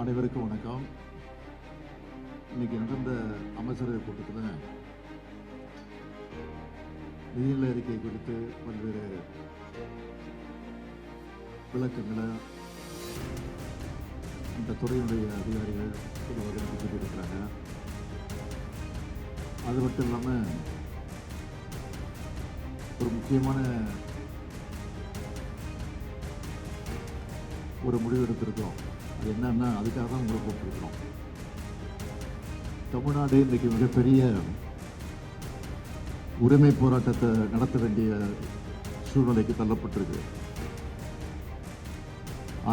அனைவருக்கும் வணக்கம். இன்னைக்கு நடந்த அமைச்சரவை கூட்டத்தில் நிதிநிலை அறிக்கை குறித்து பல்வேறு விளக்கங்களை இந்த துறையினுடைய அதிகாரிகள் பொதுவாக சொல்லியிருக்கிறாங்க. அது மட்டும் இல்லாமல் ஒரு முக்கியமான ஒரு முடிவு எடுத்திருக்கோம். அது என்னன்னா, அதுக்காக தான் உங்களை கூப்பிட்டுருக்கிறோம். தமிழ்நாடு இன்றைக்கு மிகப்பெரிய உரிமை போராட்டத்தை நடத்த வேண்டிய சூழ்நிலைக்கு தள்ளப்பட்டிருக்கு.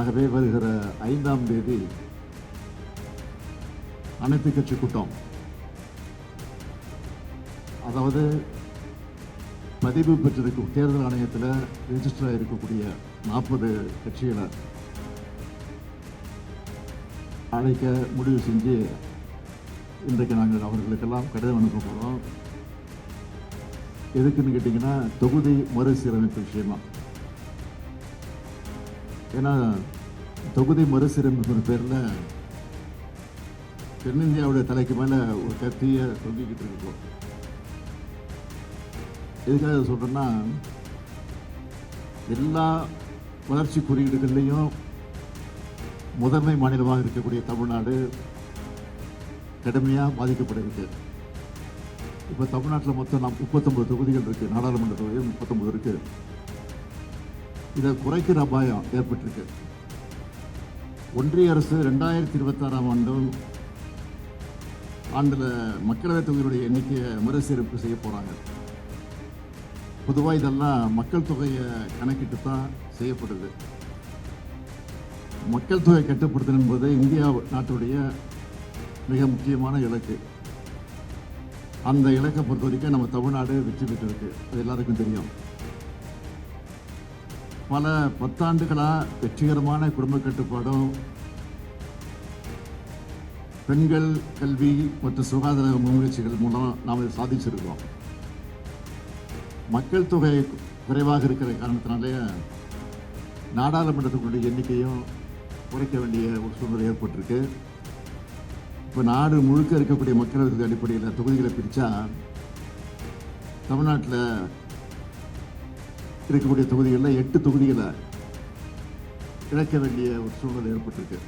ஆகவே வருகிற 5ஆம் தேதி அனைத்து கட்சி கூட்டம், அதாவது பதிவு பெற்றிருக்கும் தேர்தல் ஆணையத்தில் ரெஜிஸ்டர் இருக்கக்கூடிய 40 கட்சிகளை அழைக்க முடிவு செஞ்சு இன்றைக்கு நாங்கள் அவர்களுக்கெல்லாம் கடிதம் அனுப்ப போகிறோம். எதுக்குன்னு கேட்டிங்கன்னா, தொகுதி மறுசீரமைப்பு விஷயமா. ஏன்னா தொகுதி மறுசீரமைப்பு பேரில் தென்னிந்தியாவுடைய தலைக்கு மேலே ஒரு கத்தியை தொங்கிக்கிட்டு இருக்கோம். எதுக்காக சொல்கிறேன்னா, எல்லா வளர்ச்சி குறியீடுகள்லையும் முதன்மை மாநிலமாக இருக்கக்கூடிய தமிழ்நாடு கடுமையாக பாதிக்கப்பட்டிருக்கு. இப்போ தமிழ்நாட்டில் மொத்தம் 39 தொகுதிகள் இருக்குது. நாடாளுமன்ற தொகுதிகள் 39 இருக்குது. இதை குறைக்கிற அபாயம் ஏற்பட்டிருக்கு. ஒன்றிய அரசு 2026ஆம் ஆண்டில் மக்களவைத் தொகுதியுடைய எண்ணிக்கையை மறுசீரமைப்பு செய்ய போகிறாங்க. பொதுவாக இதெல்லாம் மக்கள் தொகையை கணக்கிட்டு தான் செய்யப்படுது. மக்கள் தொகை கட்டுப்படுத்தல் என்பது இந்தியா நாட்டுடைய மிக முக்கியமான இலக்கு. அந்த இலக்கை பொறுத்த வரைக்கும் நம்ம தமிழ்நாடு வெற்றி பெற்றிருக்கு. அது எல்லாருக்கும் தெரியும். பல பத்தாண்டுகளாக வெற்றிகரமான குடும்ப கட்டுப்பாடும், பெண்கள் கல்வி மற்றும் சுகாதார முயற்சிகள் மூலம் நாம் இதை சாதிச்சிருக்கிறோம். மக்கள் தொகை குறைவாக இருக்கிற காரணத்தினாலே நாடாளுமன்றத்துக்குடைய எண்ணிக்கையும் குறைக்க வேண்டிய ஒரு சூழ்நிலை ஏற்பட்டிருக்கு. இப்போ நாடு முழுக்க இருக்கக்கூடிய மக்களவை அடிப்படையில் தொகுதிகளை பிரித்தா தமிழ்நாட்டில் இருக்கக்கூடிய தொகுதிகளில் 8 தொகுதிகளை இழக்க வேண்டிய ஒரு சூழ்நிலை ஏற்பட்டிருக்கு.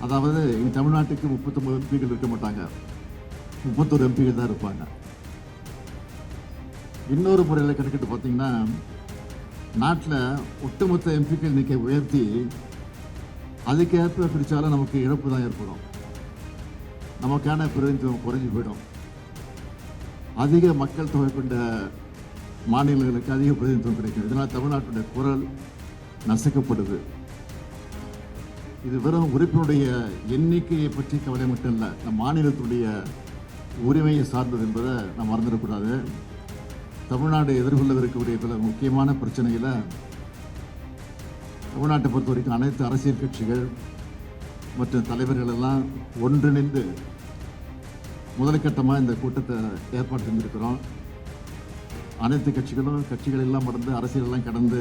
அதாவது தமிழ்நாட்டுக்கு 39 எம்பிகள் இருக்க மாட்டாங்க, 31 எம்பிகள் தான் இருப்பாங்க. இன்னொரு முறையில் கணக்கிட்டு பார்த்தீங்கன்னா, நாட்டில் ஒட்டுமொத்த எம்பிக்கள் எண்ணிக்கை உயர்த்தி அதுக்கேற்ப பிரித்தாலும் நமக்கு இழப்பு தான் ஏற்படும். நமக்கான பிரதிநிதித்துவம் குறைஞ்சி போயிடும். அதிக மக்கள் தொகை கொண்ட மாநிலங்களுக்கு அதிக பிரதிநிதித்துவம் கிடைக்கும். இதனால் தமிழ்நாட்டுடைய குரல் நசுக்கப்படுது. இது வெறும் உறுப்பினுடைய எண்ணிக்கையை பற்றி கவலை மட்டும் இல்லை, நம் மாநிலத்துடைய உரிமையை சார்ந்தது என்பதை நாம் மறந்துடக்கூடாது. தமிழ்நாடு எதிர்கொள்ளவிருக்கக்கூடிய பல முக்கியமான பிரச்சனைகளை தமிழ்நாட்டை பொறுத்த வரைக்கும் அனைத்து அரசியல் கட்சிகள் மற்றும் தலைவர்கள் எல்லாம் ஒன்றிணைந்து முதற்கட்டமாக இந்த கூட்டத்தை ஏற்பாடு செஞ்சுருக்கிறோம். அனைத்து கட்சிகள் எல்லாம் மறந்து, அரசியலெல்லாம் கடந்து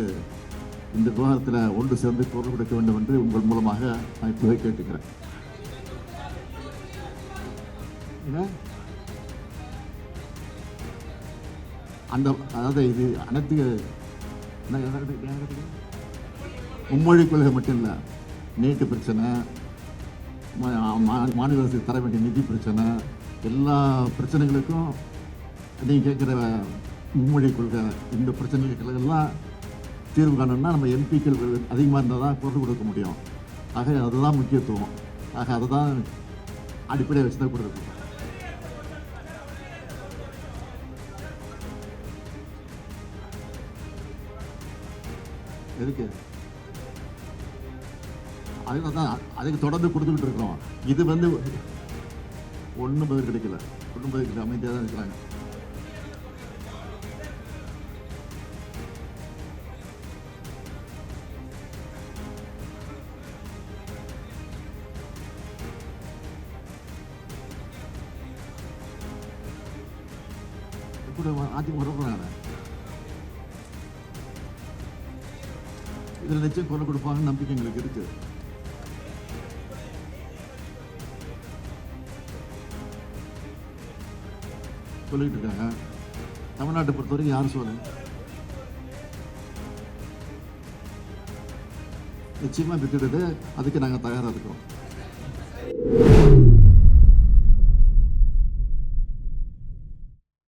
இந்த விவகாரத்தில் ஒன்று சேர்ந்து குரல் கொடுக்க வேண்டும் என்று உங்கள் மூலமாக நான் இப்போவே கேட்டுக்கிறேன். அதாவது இது அனைத்து மும்மொழி கொள்கை மட்டும் இல்லை, நீட்டு பிரச்சனை, மாநில அரசு தர வேண்டிய நிதி பிரச்சனை, எல்லா பிரச்சனைகளுக்கும் நீங்கள் கேட்குற மும்மொழி கொள்கை, இந்த பிரச்சனைகளுக்கெல்லாம் தீர்வு காணணும்னா நம்ம எம்பிக்கள் அதிகமாக இருந்தால் தான் குரல் கொடுக்க முடியும். ஆக அதுதான் முக்கியத்துவம். ஆக அதை தான் அடிப்படையை வச்சு தான் கொடுக்கும். எதுக்கு? அதுக்கு தொடர்ந்து கொடுத்துக்கிட்டு இருக்கிறோம். இது ஒன்றும் பதில் கிடைக்கல. ஒன்றும் பதில் கிடைக்கல. அமைதியாக தான் இருக்கிறாங்க. அதிமுக இதில் நிச்சயம் குரல் கொடுப்பாங்கன்னு நம்பிக்கை எங்களுக்கு இருக்கு. சொல்லிட்டு இருக்காங்க. தமிழ்நாட்டை பொறுத்தவரைக்கும் யார் சொல்லுங்க, நிச்சயமா விட்டுடுது. அதுக்கு நாங்கள் தயாராக இருக்கிறோம்.